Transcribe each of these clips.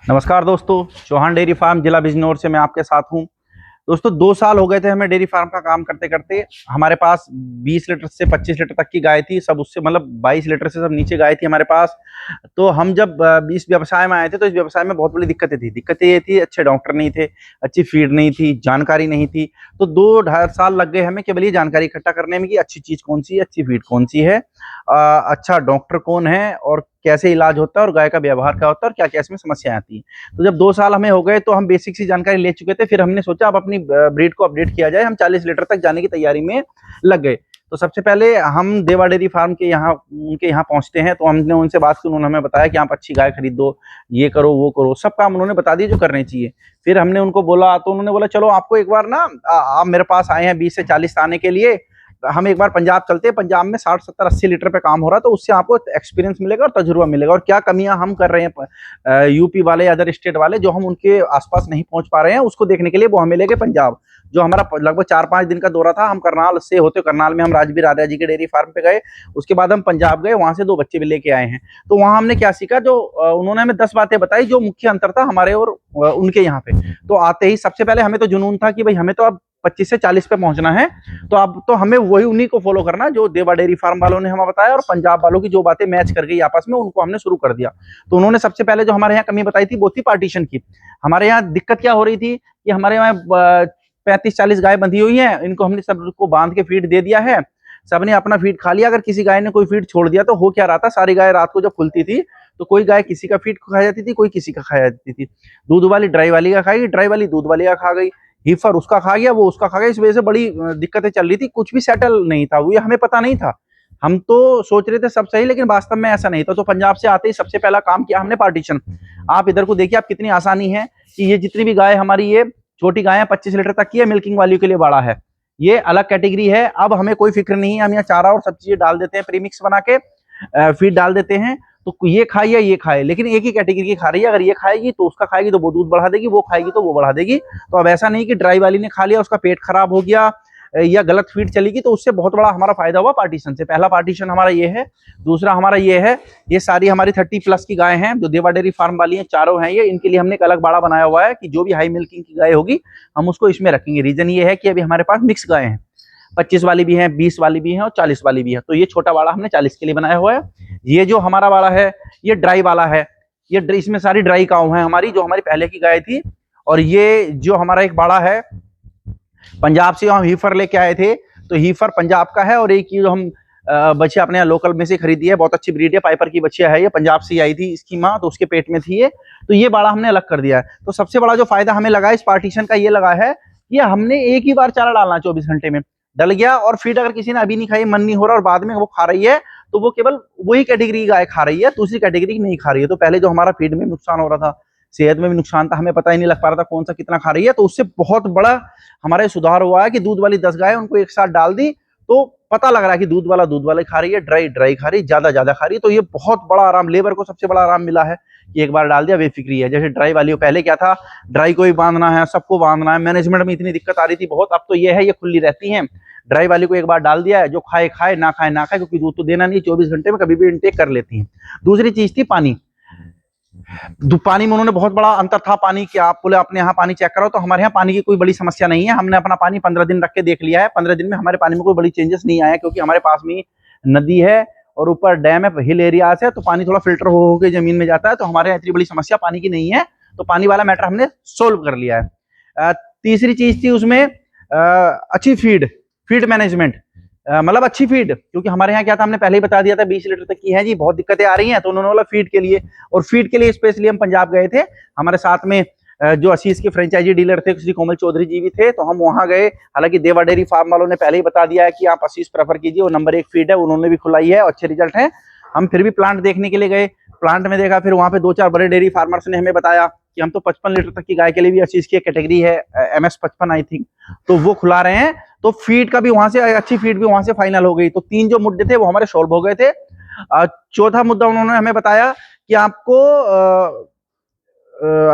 नमस्कार दोस्तों, Chauhan dairy farm जिला बिजनौर से मैं आपके साथ हूं। दोस्तों 2 साल हो गए थे हमें डेयरी फार्म का काम करते करते। हमारे पास 20 लीटर से 25 लीटर तक की गाय थी, सब उससे मतलब 22 लीटर से सब नीचे गाय थी हमारे पास। तो हम जब इस व्यवसाय में आए थे तो इस व्यवसाय में बहुत बड़ी दिक्कतें थी। दिक्कतें ये थी, अच्छे डॉक्टर नहीं थे, अच्छी फीड नहीं थी, जानकारी नहीं थी। तो 2 ढाई साल लग गए हमें केवल ये जानकारी इकट्ठा करने में कि अच्छी चीज कौन सी है, अच्छी फीड कौन सी है, अच्छा डॉक्टर कौन है और कैसे इलाज होता है और गाय का व्यवहार क्या होता है और क्या क्या इसमें समस्याएं आती हैं। तो जब 2 साल हमें हो गए तो हम बेसिक सी जानकारी ले चुके थे। फिर हमने सोचा अब अपनी ब्रीड को अपडेट किया जाए। हम 40 लीटर तक जाने की तैयारी में लग गए। तो सबसे पहले हम देवा डेयरी फार्म के यहाँ उनके यहाँ पहुंचते हैं। तो हमने उनसे बात की, उन्होंने हमें बताया कि आप अच्छी गाय खरीद दो, ये करो वो करो, सब काम उन्होंने बता दिए जो करने चाहिए। फिर हमने उनको बोला तो उन्होंने बोला चलो आपको एक बार ना, आप मेरे पास आए हैं 20 से 40 आने के लिए, हम एक बार पंजाब चलते हैं। पंजाब में 60 70 80 लीटर पे काम हो रहा है, तो उससे आपको एक्सपीरियंस मिलेगा और तजुर्बा मिलेगा और क्या कमियां हम कर रहे हैं यूपी वाले अदर स्टेट वाले जो हम उनके आसपास नहीं पहुंच पा रहे हैं, उसको देखने के लिए वो हमें लेके पंजाब। जो हमारा लगभग 4-5 दिन का दौरा था। हम करनाल से होते, करनाल में हम राजवीर राजा जी के डेयरी फार्म पे गए। उसके बाद हम पंजाब गए, वहां से 2 बच्चे भी लेके आए हैं। तो वहां हमने क्या सीखा, जो उन्होंने हमें 10 बातें बताई जो मुख्य अंतर था हमारे और उनके यहाँ पे। तो आते ही सबसे पहले हमें तो जुनून था कि भाई हमें तो अब 25 से 40 पे पहुंचना है। तो अब तो हमें वही उन्हीं को फॉलो करना जो देवा डेयरी फार्म वालों ने हमें बताया और पंजाब वालों की जो बातें मैच कर गई आपस में, उनको हमने शुरू कर दिया। तो उन्होंने सबसे पहले जो हमारे यहाँ कमी बताई थी वो थी पार्टीशन की। हमारे यहाँ दिक्कत क्या हो रही थी कि हमारे यहाँ 35-40 गाय बंधी हुई है, इनको हमने सबको बांध के फीड दे दिया है। सबने अपना फीड खा लिया। अगर किसी गाय ने कोई फीड छोड़ दिया तो हो क्या रहा था, सारी गाय रात को जब खुलती थी तो कोई गाय किसी का फीड खा जाती थी, कोई किसी का खा जाती थी। दूध वाली ड्राई वाली का खाएगी, ड्राई वाली दूध वाली का खा गई, हीफर उसका खा गया, वो उसका खा गया। इस वजह से बड़ी दिक्कतें चल रही थी, कुछ भी सेटल नहीं था। वो ये हमें पता नहीं था। हम तो सोच रहे थे सब सही, लेकिन वास्तव में ऐसा नहीं था। तो पंजाब से आते ही सबसे पहला काम किया हमने पार्टीशन। आप इधर को देखिए, आप कितनी आसानी है कि ये जितनी भी गाय हमारी, ये छोटी गाय है 25 लीटर तक की है, मिल्किंग वाली के लिए बड़ा है, ये अलग कैटेगरी है। अब हमें कोई फिक्र नहीं है, हम यहाँ चारा और सब चीजें डाल देते हैं, प्रीमिक्स बना के फीड डाल देते हैं। तो ये खाए या ये खाए, लेकिन एक ही कैटेगरी की खा रही है। अगर ये खाएगी तो उसका खाएगी तो वो दूध बढ़ा देगी, वो खाएगी तो वो बढ़ा देगी। तो अब ऐसा नहीं कि ड्राई वाली ने खा लिया उसका पेट खराब हो गया या गलत फीड चलेगी। तो उससे बहुत बड़ा हमारा फायदा हुआ पार्टीशन से। पहला पार्टीशन हमारा ये है। दूसरा हमारा ये है, ये सारी हमारी 30+ की गाय हैं जो देवा डेयरी फार्म वाली हैं, चारों हैं ये। इनके लिए हमने एक अलग बाड़ा बनाया हुआ है कि जो भी हाई मिल्किंग की गाय होगी हम उसको इसमें रखेंगे। रीजन ये है कि अभी हमारे पास मिक्स गाय हैं, 25 वाली भी है, 20 वाली भी है और 40 वाली भी है। तो ये छोटा वाला हमने 40 के लिए बनाया हुआ है। ये जो हमारा वाला है ये ड्राई वाला है। ये इसमें सारी ड्राई काऊ है हमारी, जो हमारी पहले की गाय थी। और ये जो हमारा एक बाड़ा है, पंजाब से हम हीफर लेके आए थे, तो हीफर पंजाब का है। और एक जो हम बच्चिया अपने यहाँ लोकल में से खरीदी है, बहुत अच्छी ब्रीड है, पाइपर की बच्चिया है, ये पंजाब से आई थी इसकी माँ, तो उसके पेट में थी ये। तो ये बाड़ा हमने अलग कर दिया है। तो सबसे बड़ा जो फायदा हमें लगा इस पार्टीशन का, ये लगा है कि हमने एक ही बार चारा डालना 24 घंटे में डल गया। और फीड अगर किसी ने अभी नहीं खाई, मन नहीं हो रहा और बाद में वो खा रही है, तो वो केवल वही कैटेगरी की गाय खा रही है, दूसरी कैटेगरी की नहीं खा रही है। तो पहले जो हमारा फीड में नुकसान हो रहा था, सेहत में भी नुकसान था, हमें पता ही नहीं लग पा रहा था कौन सा कितना खा रही है। तो उससे बहुत बड़ा हमारा सुधार हुआ है कि दूध वाली 10 गाय उनको एक साथ डाल दी तो पता लग रहा है कि दूध वाला खा रही है, ड्राई ड्राई खा रही है, ज्यादा खा रही है। तो ये बहुत बड़ा आराम, लेबर को सबसे बड़ा आराम मिला है कि एक बार डाल दिया बेफिक्री है। जैसे ड्राई वाली पहले क्या था, ड्राई को ही बांधना है, सबको बांधना है, मैनेजमेंट में इतनी दिक्कत आ रही थी बहुत। अब तो ये है, ये खुली रहती है। ड्राई वाली को एक बार डाल दिया है, जो खाए खाए, ना खाए ना खाए, क्योंकि दूध तो देना नहीं, 24 घंटे में कभी भी इनटेक कर लेती है। दूसरी चीज थी पानी। पानी में उन्होंने बहुत बड़ा अंतर था। पानी क्या, आप बोले अपने यहाँ पानी चेक करो, तो हमारे यहाँ पानी की कोई बड़ी समस्या नहीं है। हमने अपना पानी 15 दिन रख के देख लिया है, 15 दिन में हमारे पानी में कोई बड़ी चेंजेस नहीं आया, क्योंकि हमारे पास में नदी है और ऊपर डैम है, हिल एरिया है, तो पानी थोड़ा फिल्टर हो के जमीन में जाता है। तो हमारे यहाँ इतनी बड़ी समस्या पानी की नहीं है। तो पानी वाला मैटर हमने सोल्व कर लिया है। तीसरी चीज थी उसमें अच्छी फीड, फीड मैनेजमेंट, मतलब अच्छी फीड। क्योंकि हमारे यहाँ क्या था, हमने पहले ही बता दिया था 20 लीटर तक की है जी, बहुत दिक्कतें आ रही हैं। तो उन्होंने बोला फीड के लिए, और फीड के लिए स्पेशली हम पंजाब गए थे। हमारे साथ में जो आशीष के फ्रेंचाइजी डीलर थे श्री कोमल चौधरी जी भी थे, तो हम वहां गए। हालांकि देवा डेयरी फार्म वालों ने पहले ही बता दिया है कि आप आशीष प्रेफर कीजिए, वो नंबर 1 फीड है, उन्होंने भी खुलाई है, अच्छे रिजल्ट है। हम फिर भी प्लांट देखने के लिए गए, प्लांट में देखा, फिर वहां पे 2-4 बड़े डेयरी फार्मर्स ने हमें बताया कि हम तो 55 लीटर तक की गाय के लिए भी आशीष की कैटेगरी है, MS55 आई थिंक, तो वो खुला रहे हैं। तो फीड का भी वहां से, अच्छी फीड भी वहां से फाइनल हो गई। तो 3 जो मुद्दे थे वो हमारे सॉल्व हो गए थे। चौथा मुद्दा उन्होंने हमें बताया कि आपको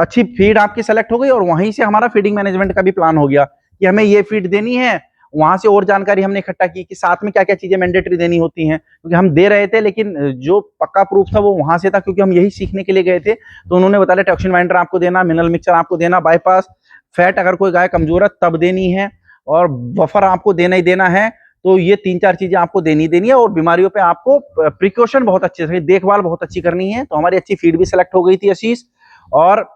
अच्छी फीड आपकी सेलेक्ट हो गई, और वहीं से हमारा फीडिंग मैनेजमेंट का भी प्लान हो गया कि हमें ये फीड देनी है, वहां से और जानकारी हमने इकट्ठा की कि साथ में क्या क्या चीजें मैंडेटरी देनी होती हैं, क्योंकि हम दे रहे थे लेकिन जो पक्का प्रूफ था वो वहां से था, क्योंकि हम यही सीखने के लिए गए थे। तो उन्होंने बताया टॉक्सिन बाइंडर आपको देना, मिनरल मिक्सचर आपको देना, बाईपास फैट अगर कोई गाय कमजोर है तब देनी है, और बफर आपको देना ही देना है। तो ये 3-4 चीजें आपको देनी है, और बीमारियों पे आपको प्रिकॉशन बहुत अच्छे से, देखभाल बहुत अच्छी करनी है। तो हमारी अच्छी फीड भी सिलेक्ट हो गई थी आशीष, और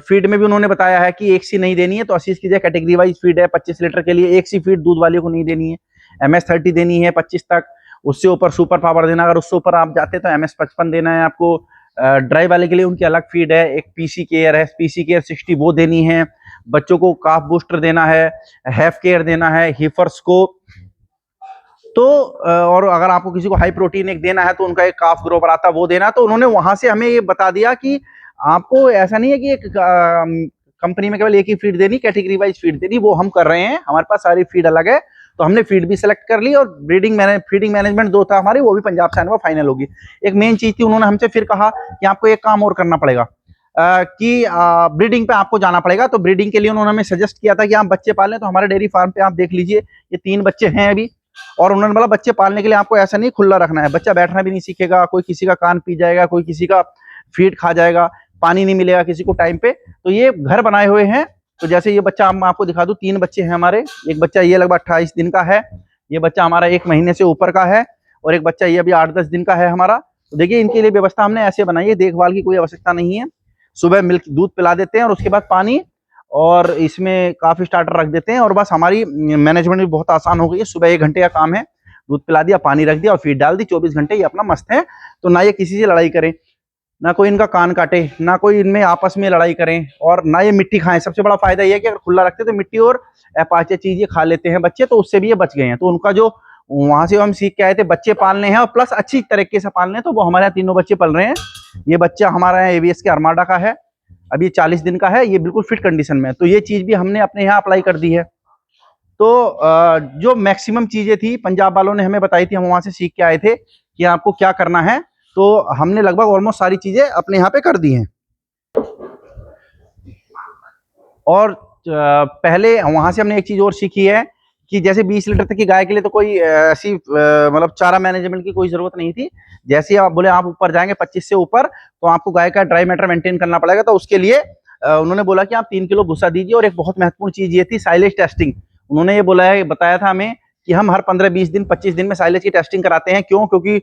फीड में भी उन्होंने बताया है कि एक सी नहीं देनी है। तो आशीष की जो कैटेगरी वाइज फीड है 25 लीटर के लिए, एक सी फीड दूध वाले को नहीं देनी है, MS30 देनी है 25 तक, उससे ऊपर सुपर पावर देना, अगर उससे ऊपर आप जाते तो MS55 देना है आपको। ड्राई वाले के लिए उनकी अलग फीड है, एक PC केयर है, PC केयर 60 वो देनी है। बच्चों को काफ बूस्टर देना है, हैफ केयर देना है, हीफर्स को। तो और अगर आपको किसी को हाई प्रोटीन एक देना है तो उनका एक काफ ग्रोवर आता है वो देना। तो उन्होंने वहां से हमें ये बता दिया कि आपको ऐसा नहीं है कि एक कंपनी में केवल एक ही फीड देनी, कैटेगरी वाइज फीड देनी, वो हम कर रहे हैं, हमारे पास सारी फीड अलग है। तो हमने फीड भी सिलेक्ट कर ली, और फीडिंग मैनेजमेंट 2 था हमारी, वो भी पंजाब से आने पर फाइनल होगी। एक मेन चीज थी, उन्होंने हमसे फिर कहा कि आपको एक काम और करना पड़ेगा, कि ब्रीडिंग पे आपको जाना पड़ेगा। तो ब्रीडिंग के लिए उन्होंने हमें सजेस्ट किया था कि आप बच्चे पालें। तो हमारे डेयरी फार्म पे आप देख लीजिए, ये 3 बच्चे हैं अभी, और उन्होंने बोला बच्चे पालने के लिए आपको ऐसा नहीं खुला रखना है, बच्चा बैठना भी नहीं सीखेगा, कोई किसी का कान पी जाएगा, कोई किसी का फीड खा जाएगा, पानी नहीं मिलेगा किसी को टाइम पे। तो ये घर बनाए हुए हैं। तो जैसे ये बच्चा हम आपको दिखा दूं, 3 बच्चे हैं हमारे। एक बच्चा ये लगभग 28 दिन का है, ये बच्चा हमारा 1 महीने से ऊपर का है, और एक बच्चा ये अभी 8-10 दिन का है हमारा। तो देखिए इनके लिए व्यवस्था हमने ऐसे बनाई है, देखभाल की कोई आवश्यकता नहीं है। सुबह मिल्क दूध पिला देते हैं, और उसके बाद पानी, और इसमें काफी स्टार्टर रख देते हैं, और बस हमारी मैनेजमेंट भी बहुत आसान हो गई है। सुबह 1 घंटे का काम है, दूध पिला दिया, पानी रख दिया और फीड डाल दी, 24 घंटे ये अपना मस्त है। तो ना ये किसी से लड़ाई करें, ना कोई इनका कान काटे, ना कोई इनमें आपस में लड़ाई करें, और ना ये मिट्टी खाएं। सबसे बड़ा फायदा ये है कि अगर खुला रखते तो मिट्टी और अपाचे चीज ये खा लेते हैं बच्चे, तो उससे भी ये बच गए हैं। तो उनका जो वहां से हम सीख के आए थे बच्चे पालने हैं, और प्लस अच्छी तरीके से पालने हैं, तो वो हमारे यहाँ तीनों बच्चे पल रहे हैं। ये बच्चा हमारा यहाँ ABS के अरमाडा का है, अभी 40 दिन का है, ये बिल्कुल फिट कंडीशन में है। तो ये चीज भी हमने अपने यहाँ अप्लाई कर दी है। तो जो मैक्सिमम चीजें थी पंजाब वालों ने हमें बताई थी, हम वहां से सीख के आए थे कि आपको क्या करना है। तो हमने लगभग ऑलमोस्ट सारी चीजें अपने यहाँ पे कर दी हैं। और पहले वहां से हमने एक चीज और सीखी है कि जैसे 20 लीटर तक की गाय के लिए तो कोई ऐसी मतलब चारा मैनेजमेंट की कोई जरूरत नहीं थी। जैसे आप बोले आप ऊपर जाएंगे 25 से ऊपर, तो आपको गाय का ड्राई मैटर मेंटेन करना पड़ेगा। तो उसके लिए उन्होंने बोला कि आप 3 किलो भूसा दीजिए, और एक बहुत महत्वपूर्ण चीज ये थी साइलेज टेस्टिंग। उन्होंने ये बताया था हमें कि हम हर 15-20 दिन 25 दिन में साइलेज की टेस्टिंग कराते हैं। क्यों? क्योंकि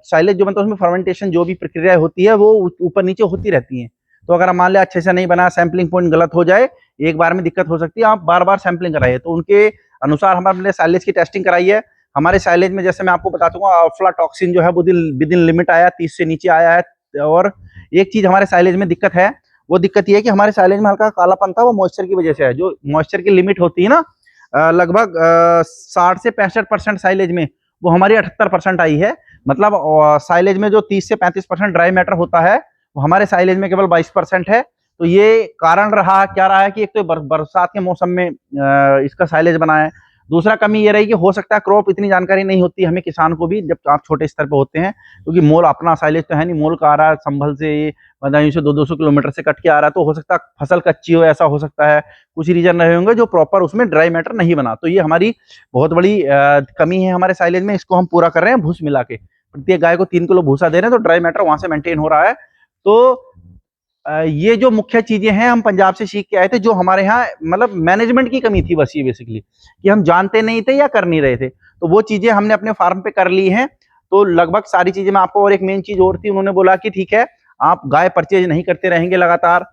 साइलेज जो बनता है उसमें फर्मेंटेशन जो भी प्रक्रिया होती है वो ऊपर नीचे होती रहती है। तो अगर मान लिया अच्छे से नहीं बना, सैंपलिंग पॉइंट गलत हो जाए, एक बार में दिक्कत हो सकती है, आप बार बार सैंपलिंग कराइए। तो उनके अनुसार हमने साइलेज की टेस्टिंग कराई है। हमारे साइलेज में जैसे मैं आपको बता दूंगा, अफ्लाटॉक्सिन जो है वो विद इन लिमिट आया, 30 से नीचे आया है। और एक चीज हमारे साइलेज में दिक्कत है, वो दिक्कत ये है कि हमारे साइलेज में हल्का कालापन था, वो मॉइस्चर की वजह से है। जो मॉइस्चर की लिमिट होती है ना, लगभग 60 से 65% साइलेज में, वो हमारी 78% आई है। मतलब साइलेज में जो 30 से 35% ड्राई मैटर होता है, वो हमारे साइलेज में केवल 22% है। तो ये कारण क्या रहा है कि एक तो बरसात के मौसम में इसका साइलेज बना है। दूसरा कमी ये रही कि हो सकता है क्रॉप इतनी जानकारी नहीं होती हमें किसान को भी, जब आप छोटे स्तर पे होते हैं, क्योंकि मोल अपना साइलेज तो है नहीं, मोल का आ रहा है संभल से, बदायूं से 200-200 किलोमीटर से कट के आ रहा है। तो हो सकता है फसल कच्ची हो, ऐसा हो सकता है, कुछ रीजन रहे होंगे जो प्रॉपर उसमें ड्राई मैटर नहीं बना। तो ये हमारी बहुत बड़ी कमी है हमारे साइलेज में, इसको हम पूरा कर रहे हैं भूस मिला के। प्रत्येक गाय को 3 किलो भूसा दे रहे हैं, तो ड्राई मैटर वहां से मेंटेन हो रहा है। तो ये जो मुख्य चीजें हैं हम पंजाब से सीख के आए थे, जो हमारे यहाँ मतलब मैनेजमेंट की कमी थी बस, ये बेसिकली कि हम जानते नहीं थे या कर नहीं रहे थे। तो वो चीजें हमने अपने फार्म पे कर ली हैं। तो लगभग सारी चीजें मैं आपको, और एक मेन चीज और थी, उन्होंने बोला कि ठीक है आप गाय परचेज नहीं करते रहेंगे लगातार,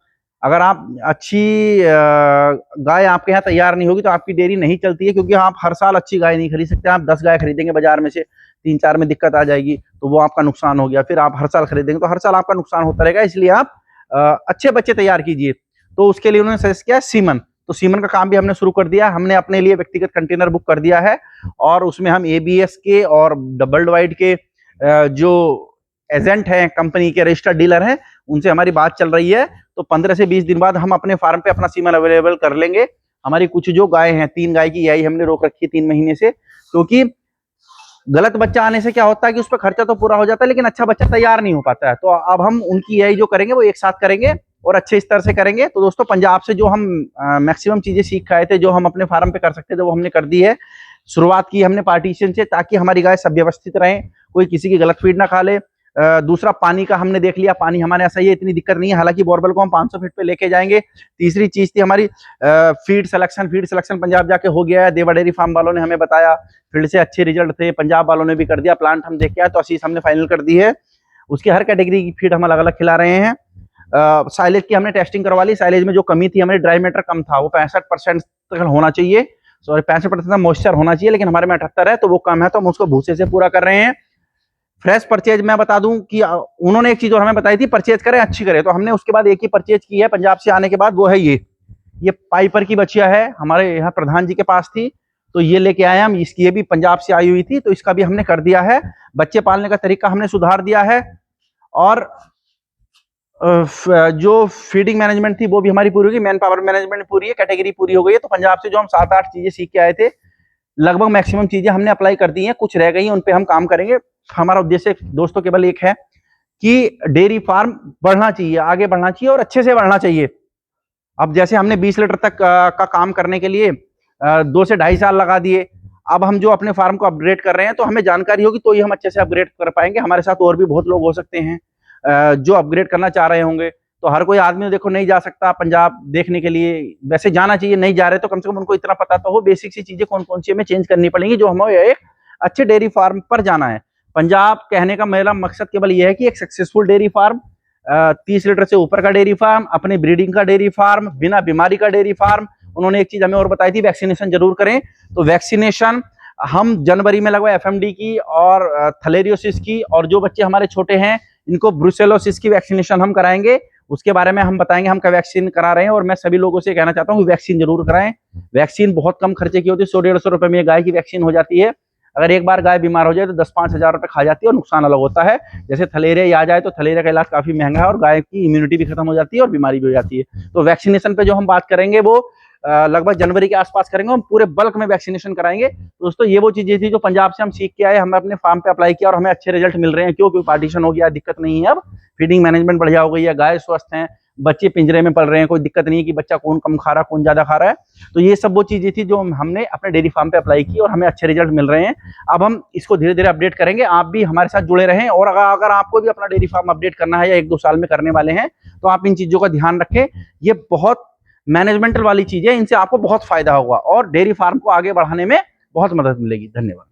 अगर आप अच्छी गाय आपके यहाँ तैयार नहीं होगी तो आपकी डेयरी नहीं चलती है। क्योंकि आप हर साल अच्छी गाय नहीं खरीद सकते, आप 10 गाय खरीदेंगे बाजार में से, 3-4 में दिक्कत आ जाएगी तो वो आपका नुकसान हो गया। फिर आप हर साल खरीदेंगे तो हर साल आपका नुकसान होता रहेगा। इसलिए आप अच्छे बच्चे तैयार कीजिए। तो उसके लिए उन्होंने सजेस्ट किया सीमन। तो सीमन का काम भी हमने शुरू कर दिया, हमने अपने लिए व्यक्तिगत कंटेनर बुक कर दिया है, और उसमें हम ABS के और वर्ल्ड वाइड के जो एजेंट हैं, कंपनी के रजिस्टर्ड डीलर हैं, उनसे हमारी बात चल रही है। तो 15 से 20 दिन बाद हम अपने फार्म पे अपना सीमन अवेलेबल कर लेंगे। हमारी कुछ जो गाय हैं, 3 गाय की यही हमने रोक रखी है 3 महीने से, क्योंकि गलत बच्चा आने से क्या होता है कि उस पर खर्चा तो पूरा हो जाता है लेकिन अच्छा बच्चा तैयार नहीं हो पाता है। तो अब हम उनकी यही जो करेंगे वो एक साथ करेंगे, और अच्छे स्तर से करेंगे। तो दोस्तों पंजाब से जो हम मैक्सिमम चीजें सीख के आए थे, जो हम अपने फार्म पे कर सकते थे, वो हमने कर दी है। शुरुआत की हमने पार्टीशन से, ताकि हमारी गाय सब व्यवस्थित रहे, कोई किसी की गलत फीड ना खा ले। दूसरा, पानी का हमने देख लिया, पानी हमारे यहाँ सही है, इतनी दिक्कत नहीं है, हालांकि बोरवेल को हम 500 फीट पे लेके जाएंगे। तीसरी चीज थी हमारी फीड सिलेक्शन पंजाब जाके हो गया है, देवा डेयरी फार्म वालों ने हमें बताया, फील्ड से अच्छे रिजल्ट थे, पंजाब वालों ने भी कर दिया, प्लांट हम देख के आए, तो असीस हमने फाइनल कर दी है। उसकी हर कैटेगरी की फीड हम अलग अलग खिला रहे हैं। साइलेज की हमने टेस्टिंग करवा ली, साइलेज में जो कमी थी, हमारी ड्राई मैटर कम था, वो 65% तक होना चाहिए, सॉरी 65% मॉइस्चर होना चाहिए, लेकिन हमारे में 78 है, तो वो कम है, तो हम उसको भूसे से पूरा कर रहे हैं। फ्रेश परचेज मैं बता दूं कि उन्होंने एक चीज और हमें बताई थी, परचेज करें अच्छी करें, तो हमने उसके बाद एक ही परचेज की है पंजाब से आने के बाद, वो है ये पाइपर की बच्चिया है, हमारे यहाँ प्रधान जी के पास थी, तो ये लेके आए हम। इसकी ये भी पंजाब से आई हुई थी, तो इसका भी हमने कर दिया है। बच्चे पालने का तरीका हमने सुधार दिया है, और जो फीडिंग मैनेजमेंट थी वो भी हमारी पूरी होगी, मैन पावर मैनेजमेंट पूरी है, कैटेगरी पूरी हो गई है। तो पंजाब से जो हम 7-8 चीजें सीख के आए थे, लगभग मैक्सिमम चीजें हमने अप्लाई कर दी हैं, कुछ रह गई हैं, उन पे हम काम करेंगे। हमारा उद्देश्य दोस्तों केवल एक है कि डेयरी फार्म बढ़ना चाहिए, आगे बढ़ना चाहिए, और अच्छे से बढ़ना चाहिए। अब जैसे हमने 20 लीटर तक का काम करने के लिए 2 से 2.5 साल लगा दिए, अब हम जो अपने फार्म को अपग्रेड कर रहे हैं, तो हमें जानकारी होगी तो ही हम अच्छे से अपग्रेड कर पाएंगे। हमारे साथ और भी बहुत लोग हो सकते हैं जो अपग्रेड करना चाह रहे होंगे, तो हर कोई आदमी देखो नहीं जा सकता पंजाब देखने के लिए, वैसे जाना चाहिए, नहीं जा रहे तो कम से कम उनको इतना पता तो हो बेसिक सी चीजें कौन कौन सी हमें चेंज करनी पड़ेंगी, जो हमें एक अच्छे डेयरी फार्म पर जाना है। पंजाब कहने का मेरा मकसद केवल यह है कि एक सक्सेसफुल डेयरी फार्म, 30 लीटर से ऊपर का डेयरी फार्म, अपने ब्रीडिंग का डेयरी फार्म, बिना बीमारी का डेयरी फार्म। उन्होंने एक चीज हमें और बताई थी, वैक्सीनेशन जरूर करें, तो वैक्सीनेशन हम जनवरी में लगवाए एफएमडी की और थलेरियोसिस की, और जो बच्चे हमारे छोटे हैं इनको ब्रुसेलोसिस की वैक्सीनेशन हम कराएंगे, उसके बारे में हम बताएंगे हम क्या वैक्सीन करा रहे हैं। और मैं सभी लोगों से कहना चाहता हूँ वैक्सीन जरूर कराएं। वैक्सीन बहुत कम खर्चे की होती है, 100-150 रुपए में गाय की वैक्सीन हो जाती है। अगर एक बार गाय बीमार हो जाए तो 10-5 हजार रुपए खा जाती है, और नुकसान अलग होता है। जैसे थलेरिया आ जाए तो थलेरिया का इलाज काफी महंगा है, और गाय की इम्यूनिटी भी खत्म हो जाती है और बीमारी भी हो जाती है। तो वैक्सीनेशन पे जो हम बात करेंगे वो लगभग जनवरी के आसपास करेंगे, हम पूरे बल्क में वैक्सीनेशन कराएंगे। दोस्तों ये वो चीजें थी जो पंजाब से हम सीख के आए, हमें अपने फार्म पे अप्लाई किया और हमें अच्छे रिजल्ट मिल रहे हैं। क्यों? क्योंकि पार्टीशन हो गया, दिक्कत नहीं है, अब फीडिंग मैनेजमेंट बढ़िया हो गई है, गाय स्वस्थ हैं, बच्चे पिंजरे में पल रहे हैं, कोई दिक्कत नहीं है कि बच्चा कौन कम खा रहा है कौन ज्यादा खा रहा है। तो ये सब वो चीजें थी जो हमने अपने डेयरी फार्म पे अप्लाई की और हमें अच्छे रिजल्ट मिल रहे हैं। अब हम इसको धीरे धीरे अपडेट करेंगे, आप भी हमारे साथ जुड़े रहें। और अगर आपको भी अपना डेयरी फार्म अपडेट करना है या 1-2 साल में करने वाले हैं, तो आप इन चीजों का ध्यान रखें। ये बहुत मैनेजमेंटल वाली चीज है, इनसे आपको बहुत फायदा होगा और डेयरी फार्म को आगे बढ़ाने में बहुत मदद मिलेगी। धन्यवाद।